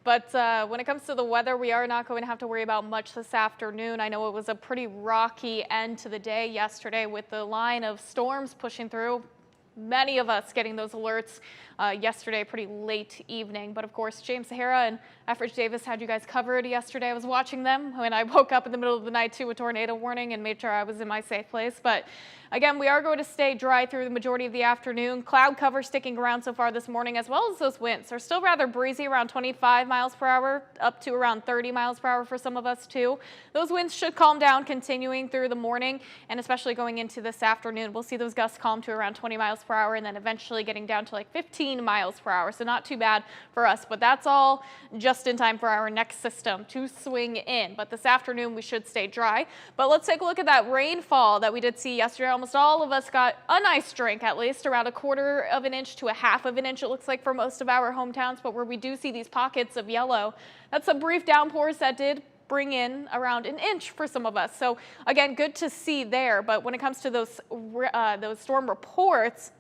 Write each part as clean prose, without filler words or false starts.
But when it comes to the weather, we are not going to have to worry about much this afternoon. I know it was a pretty rocky end to the day yesterday with the line of storms pushing through. Many of us getting those alerts yesterday, pretty late evening. But of course, James Sahara and Efridge Davis had you guys covered yesterday. I was watching them when I woke up in the middle of the night to a tornado warning and made sure I was in my safe place. But again, we are going to stay dry through the majority of the afternoon. Cloud cover sticking around so far this morning, as well as those winds. They're still rather breezy, around 25 miles per hour, up to around 30 miles per hour for some of us too. Those winds should calm down continuing through the morning and especially going into this afternoon. We'll see those gusts calm to around 20 miles per hour and then eventually getting down to like 15 miles per hour. So not too bad for us, but that's all just in time for our next system to swing in. But this afternoon we should stay dry. But let's take a look at that rainfall that we did see yesterday. Almost all of us got a nice drink, at least around 1/4 of an inch to 1/2 of an inch, it looks like, for most of our hometowns. But where we do see these pockets of yellow, that's some brief downpours that did bring in around an inch for some of us. So again, good to see there. But when it comes to those storm reports,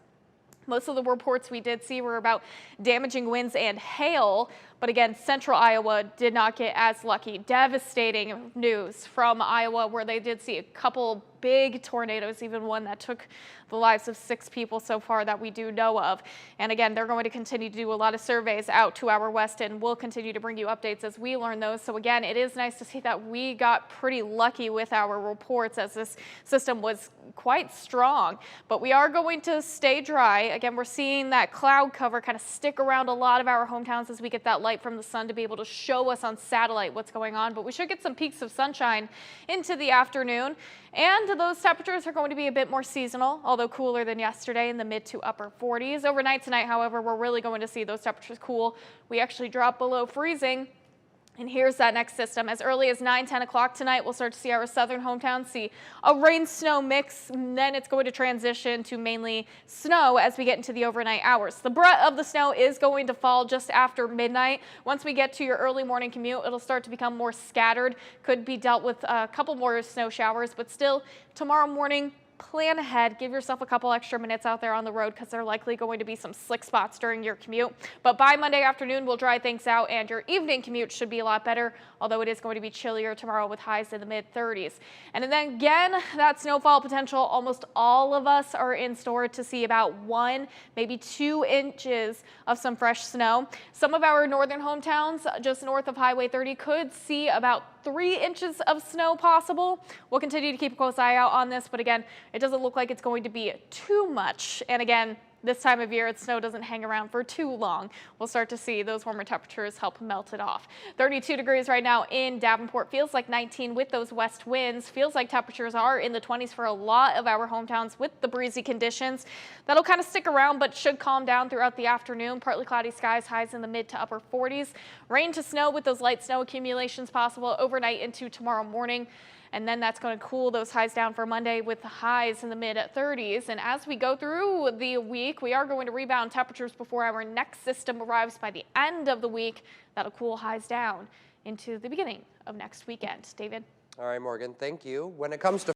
most of the reports we did see were about damaging winds and hail. But again, central Iowa did not get as lucky. Devastating news from Iowa, where they did see a couple big tornadoes, even one that took the lives of 6 people so far that we do know of. And again, they're going to continue to do a lot of surveys out to our west, and we'll continue to bring you updates as we learn those. So again, it is nice to see that we got pretty lucky with our reports, as this system was quite strong. But we are going to stay dry. Again, we're seeing that cloud cover kind of stick around a lot of our hometowns as we get that light from the sun to be able to show us on satellite what's going on. But we should get some peaks of sunshine into the afternoon. And those temperatures are going to be a bit more seasonal, although cooler than yesterday in the mid to upper 40s. Overnight tonight, however, we're really going to see those temperatures cool. We actually drop below freezing. And here's that next system. As early as 9-10 o'clock tonight, we'll start to see our southern hometowns see a rain-snow mix, and then it's going to transition to mainly snow as we get into the overnight hours. The brunt of the snow is going to fall just after midnight. Once we get to your early morning commute, it'll start to become more scattered. Could be dealt with a couple more snow showers, but still tomorrow morning, plan ahead. Give yourself a couple extra minutes out there on the road because there are likely going to be some slick spots during your commute. But by Monday afternoon, we'll dry things out and your evening commute should be a lot better, although it is going to be chillier tomorrow with highs in the mid-30s. And then again, that snowfall potential, almost all of us are in store to see about 1, maybe 2 inches of some fresh snow. Some of our northern hometowns just north of Highway 30 could see about 3 inches of snow possible. We'll continue to keep a close eye out on this, but again, it doesn't look like it's going to be too much. And again, this time of year, snow doesn't hang around for too long. We'll start to see those warmer temperatures help melt it off. 32 degrees right now in Davenport. Feels like 19 with those west winds. Feels like temperatures are in the 20s for a lot of our hometowns with the breezy conditions. That'll kind of stick around, but should calm down throughout the afternoon. Partly cloudy skies, highs in the mid to upper 40s. Rain to snow with those light snow accumulations possible overnight into tomorrow morning. And then that's going to cool those highs down for Monday with the highs in the mid-30s. And as we go through the week, we are going to rebound temperatures before our next system arrives by the end of the week. That'll cool highs down into the beginning of next weekend. David? All right, Morgan, thank you. When it comes to